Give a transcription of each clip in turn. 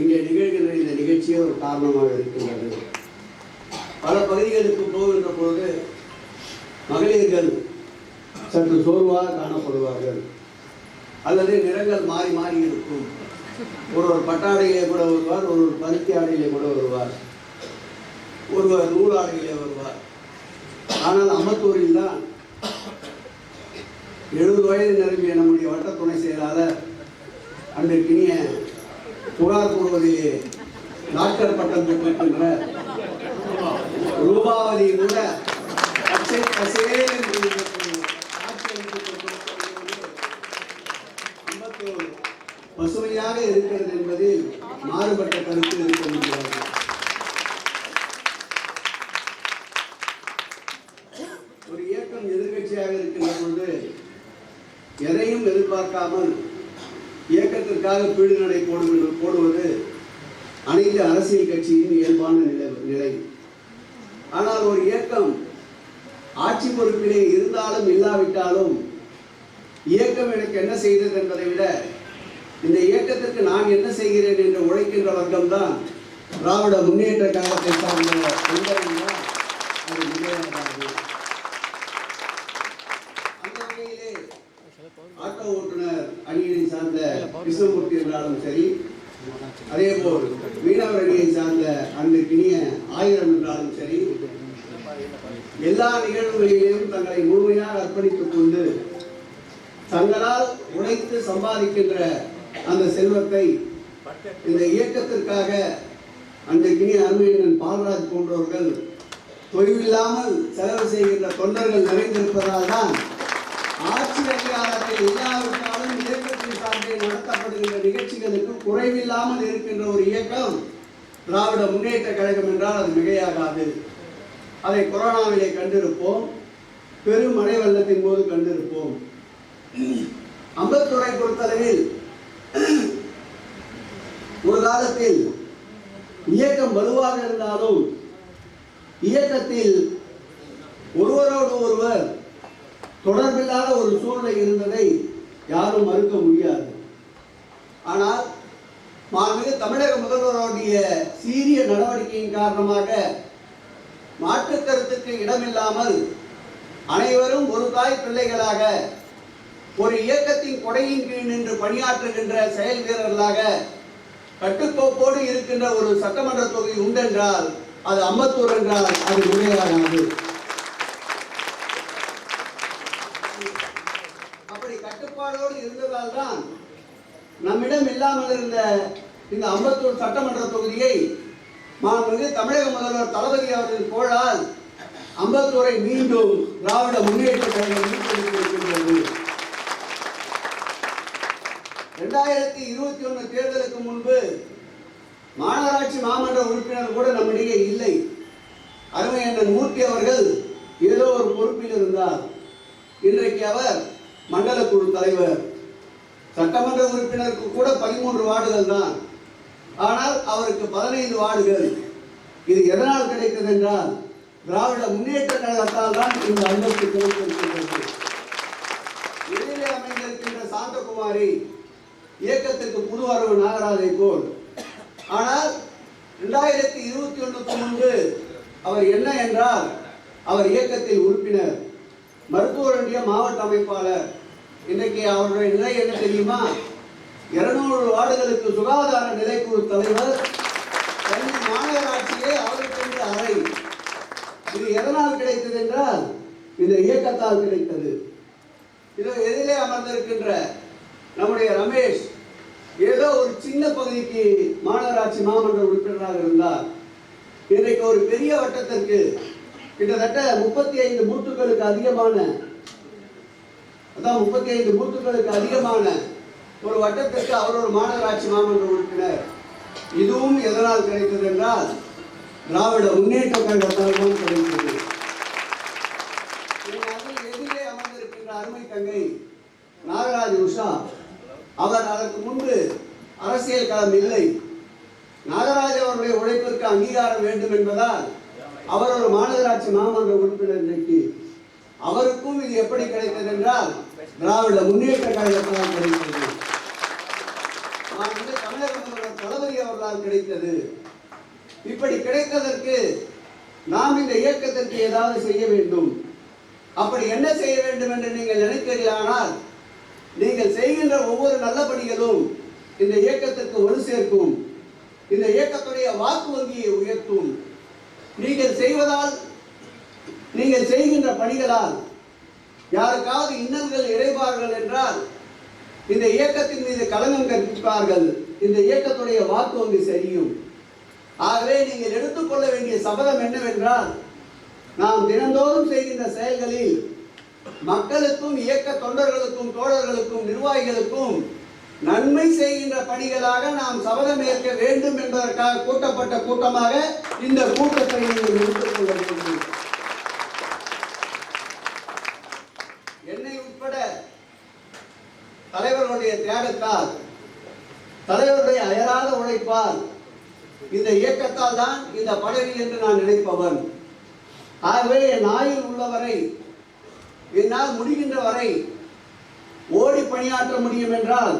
இங்கே நிகழ்கின்ற இந்த நிகழ்ச்சியே ஒரு காரணமாக இருக்கின்றது. பல பகுதிகளுக்கு போகின்ற பொழுது மகளிர்கள் சற்று சோர்வாக காணப்படுவார்கள், அல்லது நிறங்கள் மாறி மாறி இருக்கும். ஒருவர் பட்டாடையிலே கூட வருவார், ஒருவர் பருத்தி ஆடையிலே கூட வருவார், ஒருவர் நூல் ஆடையிலே வருவார். ஆனால் அம்பத்தூரில் தான் 70 வயது நிரம்பிய நம்முடைய வட்ட துணை செயலாளர் அன்றைக்கினிய புகார் கூறுவதிலே டாக்டர் பட்டம் பெற்றிருக்கின்ற ரூபாவதி கூட பச்சை பசேல் என்று அம்பத்தூர் பசுமையாக இருக்கிறது என்பதில் மாறுபட்ட கருத்து இருக்க முடியாது. ஒரு இயக்கம் எதிர்கட்சியாக இருக்கின்ற பொழுது எதையும் எதிர்பார்க்காமல் இயக்கத்திற்காக பீடு நடை போடுவது அனைத்து அரசியல் கட்சியின் இயல்பான நிலை. ஆனால் ஒரு இயக்கம் ஆட்சி பொறுப்பிலே இருந்தாலும் இல்லாவிட்டாலும் இயக்கம் எனக்கு என்ன செய்தது என்பதை விட இந்த இயக்கத்திற்கு நான் என்ன செய்கிறேன் என்று உழைக்கின்ற வர்க்கம்தான் திராவிட முன்னேற்ற கழகத்தை சார்ந்த தொண்டர்கள். அது மிகையாகாது. அந்த வகையிலே ஆட்டோ ஓட்டுநர் அணியினை சார்ந்த கிருஷ்ணமூர்த்தி என்றாலும் சரி, அதே போல் மீனவர் அணியை சார்ந்த அந்த கிணிய 1000 என்றாலும் சரி, எல்லா நிகழ்வுகளிலும் தங்களை முழுமையாக அர்ப்பணித்துக் கொண்டு தங்களால் உழைத்து சம்பாதிக்கின்ற அந்த செல்வத்தை இந்த இயக்கத்திற்காக அந்த கிணிய அருமையன் பால்ராஜ் போன்றவர்கள் தொய்வில்லாமல் செலவு செய்கின்ற தொண்டர்கள் நிறைந்திருப்பதால் தான் ஆட்சி அதிகாரத்தில் இல்லாவிட்டாலும் இயக்கத்தின் சார்பில் நடத்தப்படுகின்ற நிகழ்ச்சிகளுக்கு குறைவில்லாமல் இருக்கின்ற ஒரு இயக்கம் திராவிட முன்னேற்ற கழகம் என்றால் அது மிகையாகாது. அதை கொரோனாவிலே கண்டிருப்போம், பெரும் மழை வெள்ளத்தின் போது கண்டிருப்போம். அம்பத்தூரை பொறுத்தளவில் ஒரு காலத்தில் இயக்கம் வலுவாக இருந்தாலும் இயக்கத்தில் ஒருவரோடு ஒருவர் தொடர்பில்லாத ஒரு சூழ்நிலை இருந்ததை யாரும் மறுக்க முடியாது. ஆனால் மாண்புமிகு தமிழக முதல்வருடைய சீரிய நடவடிக்கையின் காரணமாக மாற்று கருத்துக்கு இடமில்லாமல் அனைவரும் ஒரு தாய் பிள்ளைகளாக ஒரு இயக்கத்தின் கொடையின் கீழ் நின்று பணியாற்றுகின்ற செயல் வீரர்களாக கட்டுக்கோப்போடு இருக்கின்ற ஒரு சட்டமன்ற தொகுதி உண்டென்றால் அது அம்பத்தூர் என்றால் அது முறையாகாது. அப்படி கட்டுப்பாடோடு இருந்ததால் தான் நம்மிடம் இல்லாமல் இருந்த இந்த அம்பத்தூர் சட்டமன்ற தொகுதியை மாண்புமிகு தமிழக முதல்வர் தளபதி அவர்களின் கோளால் அம்பத்தூரை மீண்டும் திராவிட முன்னேற்ற கழகம் மீட்டெடுத்திருக்கின்றது. 2021 தேர்தலுக்கு முன்பு மாநகராட்சி மாமன்ற உறுப்பினர் கூட நம்மிடையே இல்லை. அருமையண்ணன் மூர்த்தி அவர்கள் ஏதோ ஒரு பொறுப்பில் இருந்தார். இன்றைக்கு அவர் மண்டல குழு தலைவர். சட்டமன்ற உறுப்பினருக்கு கூட 13 வார்டுகள் தான். ஆனால் அவருக்கு 15 வார்டுகள். இது எதனால் கிடைத்தது என்றால் திராவிட முன்னேற்ற கழகத்தால் தான் இந்த அந்தஸ்து கிடைத்திருக்கின்றது. இடையிலே அமைந்திருக்கின்ற சாந்தகுமாரி இயக்கத்திற்கு புது வரவு நாகராஜை போல். ஆனால் 2021 முன்பு அவர் என்ன என்றால் அவர் இயக்கத்தில் உறுப்பினர், மருத்துவர் ஒன்றிய மாவட்ட அமைப்பாளர். இன்றைக்கு அவருடைய நிலை என்ன தெரியுமா? 200 வார்டுகளுக்கு சுகாதார நிலைக்குழு தலைவர், சென்னை மாநகராட்சியே அவருக்கு அறை. இது எதனால் கிடைத்தது என்றால் இந்த இயக்கத்தால் கிடைத்தது. இது எதிலே அமர்ந்திருக்கின்ற நம்முடைய ரமேஷ் ஏதோ ஒரு சின்ன பகுதிக்கு மாநகராட்சி மாமன்ற உறுப்பினராக இருந்தார். இன்றைக்கு ஒரு பெரிய வட்டத்திற்கு கிட்டத்தட்ட 35 பூத்துக்களுக்கு அதிகமான, அதான் 35 பூத்துக்களுக்கு அதிகமான ஒரு வட்டத்திற்கு அவர் ஒரு மாநகராட்சி மாமன்ற உறுப்பினர். இதுவும் எதனால் கிடைத்தது என்றால் திராவிட முன்னேற்ற கழகத்தால் தான் கிடைத்தது. எதிரே அமர்ந்திருக்கின்ற அருமை தங்கை நாகராஜ் உஷா, அவர் அதற்கு முன்பு அரசியல் களம் இல்லை. நாகராஜ் அவருடைய உழைப்பிற்கு அங்கீகாரம் வேண்டும் என்பதால் அவர் ஒரு மாநகராட்சி மாமன்ற உறுப்பினர். இன்றைக்கு அவருக்கும் இது எப்படி கிடைத்தது என்றால் திராவிட முன்னேற்ற கழகத்தால் கிடைத்தது. தமிழக தமிழக முதல்வர் தளபதி அவர்களால் கிடைத்தது. இப்படி கிடைத்ததற்கு நாம் இந்த இயக்கத்திற்கு ஏதாவது செய்ய வேண்டும். அப்படி என்ன செய்ய வேண்டும் என்று நீங்கள் நினைக்கிறீர்களானால், நீங்கள் செய்கின்ற ஒவ்வொரு நல்ல பணிகளும் இந்த இயக்கத்திற்கு ஒரு சேர்க்கும், இந்த இயக்கத்துடைய வாக்கு வங்கியை உயர்த்தும். நீங்கள் செய்கின்ற பணிகளால் யாருக்காவது இன்னல்கள் இறைவார்கள் என்றால் இந்த இயக்கத்தின் மீது களங்கம் கற்பிப்பார்கள், இந்த இயக்கத்துடைய வாக்கு வங்கி சரியும். ஆகவே நீங்கள் எடுத்துக்கொள்ள வேண்டிய சபதம் என்னவென்றால், நாம் தினந்தோறும் செய்கின்ற செயல்களில் மக்களுக்கும் இயக்க தொண்டர்களுக்கும் தோழர்களுக்கும் நிர்வாகிகளுக்கும் நன்மை செய்கின்ற பணிகளாக நாம் சபதம் ஏற்க வேண்டும் என்பதற்காக கூட்டப்பட்ட கூட்டமாக இந்த கூட்டத்தை நீங்கள் எடுத்துக்கொள்ள வேண்டும். என்னை உட்பட தலைவர்களுடைய தியாகத்தால், தலைவருடைய அயராத உழைப்பால், இந்த இயக்கத்தால் தான் இந்த பதவி என்று நான் நினைப்பவன். ஆகவே என் ஆயுள் உள்ளவரை, என்னால் முடிகின்ற வரை ஓடி பணியாற்ற முடியும் என்றால்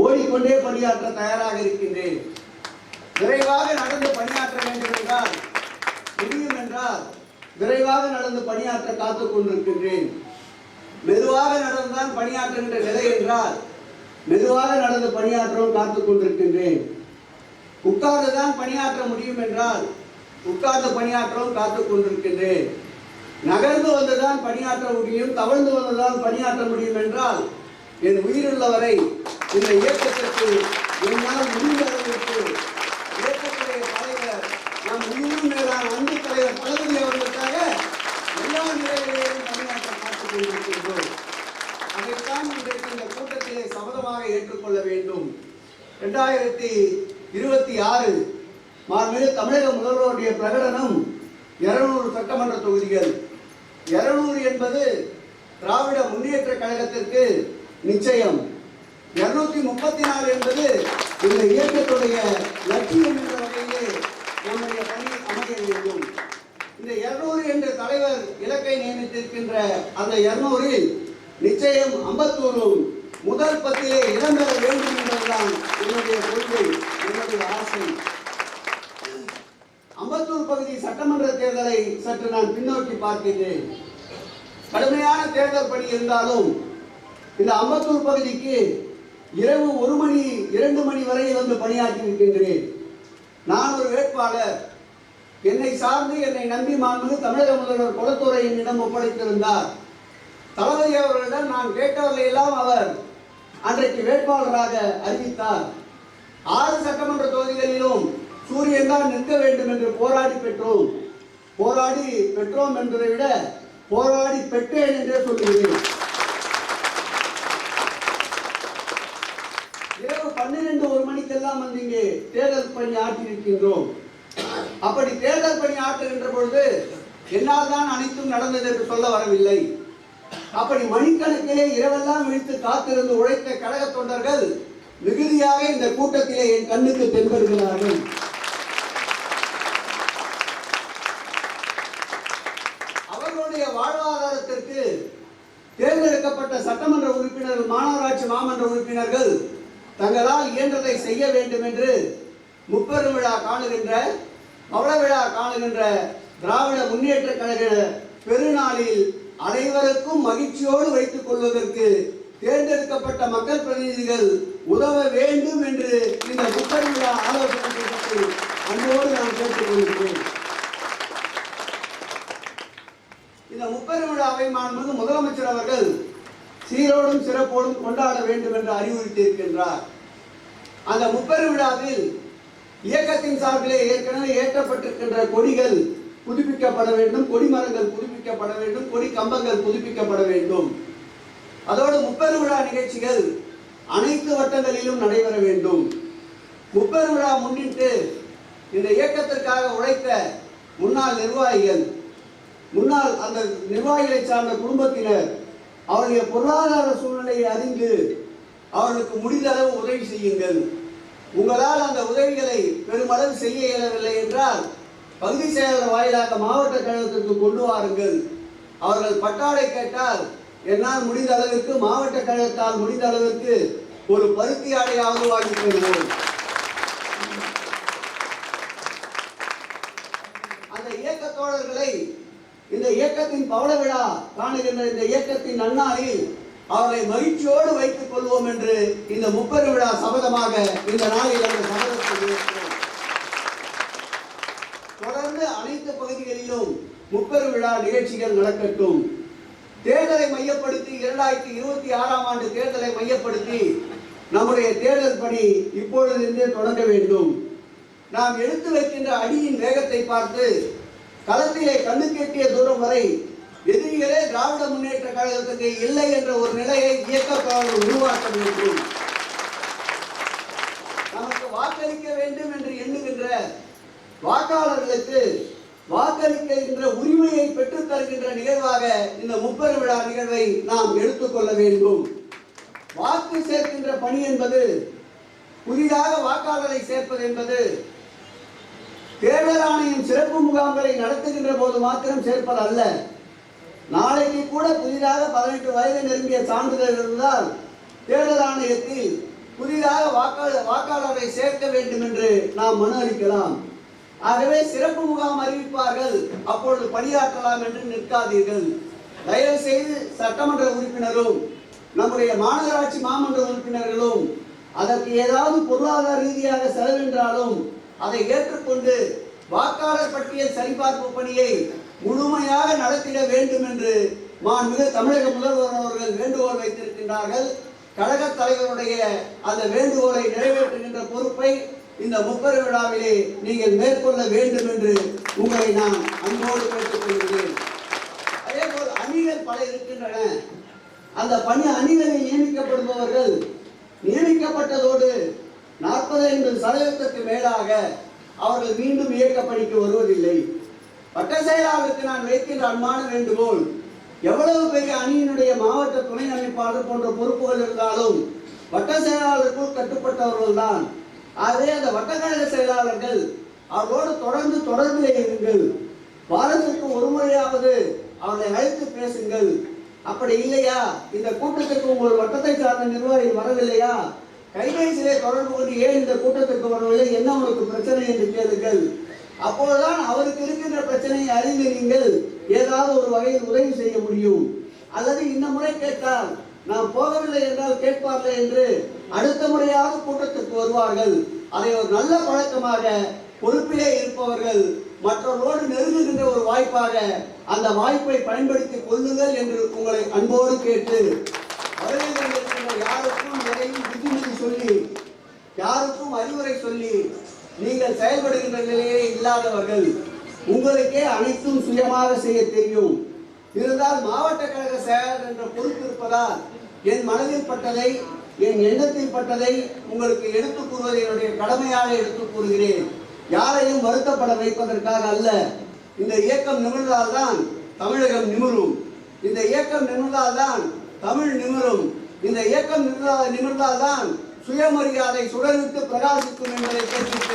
ஓடிக்கொண்டே பணியாற்ற தயாராக இருக்கின்றேன். விரைவாக நடந்து பணியாற்ற வேண்டும் என்றால், முடியும் என்றால் விரைவாக நடந்து பணியாற்ற காத்துக் கொண்டிருக்கின்றேன். மெதுவாக நடந்துதான் பணியாற்றுகின்ற நிலை என்றால் மெதுவாக நடந்து பணியாற்றவும் காத்துக் கொண்டிருக்கின்றேன். உட்கார்ந்துதான் பணியாற்ற முடியும் என்றால் உட்கார்ந்து பணியாற்றவும் காத்துக் கொண்டிருக்கின்றேன். நகர்ந்து வந்துதான் பணியாற்ற முடியும், தவழ்ந்து வந்துதான் பணியாற்ற முடியும் என்றால் என் உயிருள்ளவரை இந்த இயக்கத்திற்கு என்னால் முடிந்த அளவிற்கு இயக்கத்துடைய தலைவர், நம் உயிரும் மேலான அன்பு தலைவர் தளபதி அவர்களுக்காக எல்லா நிலைகளிலும் பணியாற்ற காத்துக் கொண்டிருக்கின்றோம். அதைத்தான் இன்றைக்கு இந்த கூட்டத்திலே சபதமாக ஏற்றுக்கொள்ள வேண்டும். 2026 மாண்புமிகு தமிழக முதல்வருடைய பிரகடனம் 200 சட்டமன்ற தொகுதிகள். 200 என்பது திராவிட முன்னேற்ற கழகத்திற்கு நிச்சயம். 234 என்பது இந்த இயக்கத்துடைய லட்சியம் என்ற வகையிலே நம்முடைய பணி அமைய வேண்டும். இந்த 200 என்ற தலைவர் இலக்கை நியமித்திருக்கின்ற அந்த 200ல் நிச்சயம் அம்பத்தூரும் முதல் பத்திலே இடம்பெற வேண்டும் என்பதுதான் என்னுடைய கொள்கை, என்னுடைய ஆசை. அம்பத்தூர் பகுதி சட்டமன்ற தேர்தலை சற்று நான் பின்னோக்கி பார்க்கின்றேன். கடுமையான தேர்தல் பணி இருந்தாலும் இந்த அம்பத்தூர் பகுதிக்கு இரவு 1 மணி 2 மணி வரை வந்து பணியாற்றி இருக்கின்றேன். நான் ஒரு வேட்பாளர், என்னை சார்ந்து என்னை நம்பி மாண்புமிகு தமிழக முதல்வர் குளத்தூரை என்னிடம் ஒப்படைத்திருந்தார். தளபதி அவர்களிடம் நான் கேட்டவர்களை எல்லாம் அவர் அன்றைக்கு வேட்பாளராக அறிவித்தார். 6 சட்டமன்ற தொகுதிகளிலும் சூரியன் தான் நிற்க வேண்டும் என்று போராடி பெற்றோம் என்பதை விட போராடி பெற்றேன் என்றே சொல்லுகிறேன். இரவு 12-1 மணிக்கெல்லாம் வந்து இங்கே தேர்தல் பணி ஆற்றியிருக்கின்றோம். அப்படி தேர்தல் பணி ஆற்றுகின்ற பொழுது என்னால் தான் அனைத்தும் நடந்தது என்று சொல்ல வரவில்லை. அப்படி மணிக்கணக்கிலே இரவெல்லாம் விழித்து காத்திருந்து உழைத்த கழக தொண்டர்கள் மிகுதியாக இந்த கூட்டத்திலே என் கண்ணுக்கு தென்படுகிறார்கள். அவர்களுடைய வாழ்வாதாரத்திற்கு தேர்ந்தெடுக்கப்பட்ட சட்டமன்ற உறுப்பினர்கள், மாநகராட்சி மாமன்ற உறுப்பினர்கள் தங்களால் இயன்றதை செய்ய வேண்டும் என்று முப்பெரும் விழா காணுகின்ற, பவள விழா காணுகின்ற திராவிட முன்னேற்ற கழக பெருநாளில் அனைவருக்கும் மகிழ்ச்சியோடு வைத்துக் கொள்வதற்கு தேர்ந்தெடுக்கப்பட்ட மக்கள் பிரதிநிதிகள் உதவ வேண்டும் என்று இந்த முப்பெரும் விழா ஆலோசனை கூட்டத்தில் அன்போடு நான் கேட்டுக் கொள்கிறேன். இந்த முப்பெரும் விழாவை மாண்புமிகு முதலமைச்சர் அவர்கள் சீரோடும் சிறப்போடும் கொண்டாட வேண்டும் என்று அறிவுறுத்தியிருக்கின்றார். அந்த முப்பெரும் விழாவில் இயக்கத்தின் சார்பிலே ஏற்கனவே ஏற்றப்பட்டிருக்கின்ற கொடிகள் புதுப்பிக்கப்பட வேண்டும், கொடிமரங்கள் புதுப்பிக்கப்பட வேண்டும், கொடி கம்பங்கள் புதுப்பிக்கப்பட வேண்டும். அதோடு முப்பெரும் விழா நிகழ்ச்சிகள் அனைத்து வட்டங்களிலும் நடைபெற வேண்டும். முப்பெரும் விழா முன்னிட்டு இந்த இயக்கத்திற்காக உழைத்த முன்னாள் நிர்வாகிகள், முன்னாள் அந்த நிர்வாகிகளை சார்ந்த குடும்பத்தினர் அவருடைய பொருளாதார சூழ்நிலையை அறிந்து அவர்களுக்கு முடிந்த அளவு உதவி செய்யுங்கள். உங்களால் அந்த உதவிகளை பெருமளவு செய்ய இயலவில்லை என்றால் பகுதி செயலர் வாயிலாக மாவட்ட கழகத்திற்கு கொண்டு வாருங்கள். அவர்கள் பட்டாடை கேட்டால் என்னால் முடிந்த அளவிற்கு, மாவட்ட கழகத்தால் முடிந்த அளவிற்கு ஒரு பருத்தி ஆடையாவது வாங்கி தருவோம். காணுகின்ற இந்த இயக்கத்தின் நன்னாளில் அவரை மகிழ்ச்சியோடு வைத்துக் கொள்வோம் என்று இந்த முப்பெரும் விழா சபதமாக இந்த நாளில் அந்த சபதத்தை ஏற்போம். தொடர்ந்து அனைத்து பகுதிகளிலும் முப்பெரும் விழா நிகழ்ச்சிகள் நடக்கட்டும். தேர்தலை மையப்படுத்தி 2026ஆம் ஆண்டு தேர்தலை மையப்படுத்தி நம்முடைய தேர்தல் பணி இப்பொழுதிருந்தே தொடங்க வேண்டும். நாம் எடுத்து வைக்கின்ற அடியின் வேகத்தை பார்த்து களத்திலே கண்ணுக்கெட்டிய தூரம் வரை எதிரிகளே திராவிட முன்னேற்ற கழகத்துக்கு இல்லை என்ற ஒரு நிலையை இயக்கத்தாளர்கள் உருவாக்க வேண்டும். நமக்கு வாக்களிக்க வேண்டும் என்று எண்ணுகின்ற வாக்காளர்களுக்கு வாக்களிக்கின்ற உரிமையை பெற்றுத் தருகின்ற நிகழ்வாக இந்த முப்பெரும் விழா நிகழ்வை நாம் எடுத்துக்கொள்ள வேண்டும். வாக்கு சேர்க்கின்ற பணி என்பது, புதிதாக வாக்காளரை சேர்ப்பது என்பது தேர்தல் ஆணையம் சிறப்பு முகாம்களை நடத்துகின்ற போது மாத்திரம் சேர்ப்பது அல்ல. நாளைக்கு கூட புதிதாக 18 வயது நிரம்பிய சான்றிதழ் இருந்தால் தேர்தல் ஆணையத்தில் புதிதாக வாக்காளரை சேர்க்க வேண்டும் என்று நாம் மனு அளிக்கலாம். ஆகவே சிறப்பு முகாம் அறிவிப்பார்கள், அப்பொழுது பணியாற்றலாம் என்று நிற்காதீர்கள். தயவு செய்து சட்டமன்ற உறுப்பினரும் நம்முடைய மாநகராட்சி மாமன்ற உறுப்பினர்களும் அதற்கு ஏதாவது பொருளாதார ரீதியாக செலவென்றாலும் அதை ஏற்றுக்கொண்டு வாக்காளர் பட்டியல் சரிபார்ப்பு பணியை முழுமையாக நடத்திட வேண்டும் என்று மாண்புமிகு தமிழக முதல்வர் அவர்கள் வேண்டுகோள் வைத்திருக்கின்றார்கள். கழக தலைவருடைய அந்த வேண்டுகோளை நிறைவேற்றுகின்ற பொறுப்பை இந்த முப்பெரும் விழாவிலே நீங்கள் மேற்கொள்ள வேண்டும் என்று உங்களை நான் அன்போடு கேட்டுக் கொள்கிறேன். அதே போல் அணிகள் பல இருக்கின்றன. அந்த பணி அணிகளில் நியமிக்கப்படுபவர்கள் நியமிக்கப்பட்டதோடு 40-50% மேலாக அவர்கள் மீண்டும் இயக்க பணிக்கு வருவதில்லை. வட்ட செயலாளருக்கு நான் வைக்கின்ற அன்பான வேண்டுகோள், எவ்வளவு பெரிய அணியினுடைய மாவட்ட துணை அமைப்பாளர் போன்ற பொறுப்புகள் இருந்தாலும் வட்ட செயலாளருக்குள் கட்டுப்பட்டவர்கள் தான். ஆகவே அந்த வட்டக்கழக செயலாளர்கள் அவரோடு தொடர்ந்து தொடர்பிலே இருங்கள். வாரத்திற்கு ஒரு முறையாவது அவர்களை அழைத்து பேசுங்கள். அப்படி இல்லையா, இந்த கூட்டத்திற்கு உங்கள் வட்டத்தை சார்ந்த நிர்வாகிகள் வரவில்லையா, கைபேசியிலே தொடர்பு கொண்டு ஏன் இந்த கூட்டத்திற்கு வரவில்லை, என்ன உங்களுக்கு பிரச்சனை என்று கேளுங்கள். அப்போதுதான் அவருக்கு இருக்கின்ற பிரச்சனையை அறிந்து நீங்கள் ஏதாவது ஒரு வகையில் உதவி செய்ய முடியும். அல்லது இந்த முறை கேட்டால் நாம் போகவில்லை என்றால் கேட்பார்கள் என்று அடுத்த முறையாவது கூட்டத்திற்கு வருவார்கள். அதை ஒரு நல்ல பழக்கமாக பொறுப்பிலே இருப்பவர்கள் மற்றவர்களோடு நெருங்குகின்ற ஒரு வாய்ப்பாக அந்த வாய்ப்பை பயன்படுத்திக் கொள்ளுங்கள் என்று உங்களை அன்போடு கேட்டு, வருகையில் இருக்கின்ற யாருக்கும் எதையும் புத்திமதி சொல்லி, யாருக்கும் அறிவுரை சொல்லி நீங்கள் செயல்படுகின்ற நிலையே இல்லாதவர்கள். உங்களுக்கே அனைத்தும் சுயமாக செய்ய தெரியும். இருந்தால் மாவட்ட கழக செயலர் என்ற பொறுப்பு இருப்பதால் என் மனதில் பட்டதை, என் எண்ணத்தில் பட்டதை உங்களுக்கு எடுத்துக் கூறுவதை என்னுடைய கடமையாக எடுத்துக் கூறுகிறேன். யாரையும் வருத்தப்பட வைப்பதற்காக அல்ல. இந்த இயக்கம் நிமிர்ந்தால்தான் தமிழகம் நிமிரும். இந்த இயக்கம் நிமிர்ந்தால்தான் தமிழ் நிமிரும். இந்த இயக்கம் நிமிர்ந்தால்தான் சுயமரியாதை சுடர்விட்டு பிரகாசிக்கும் என்பதை தெரிவித்து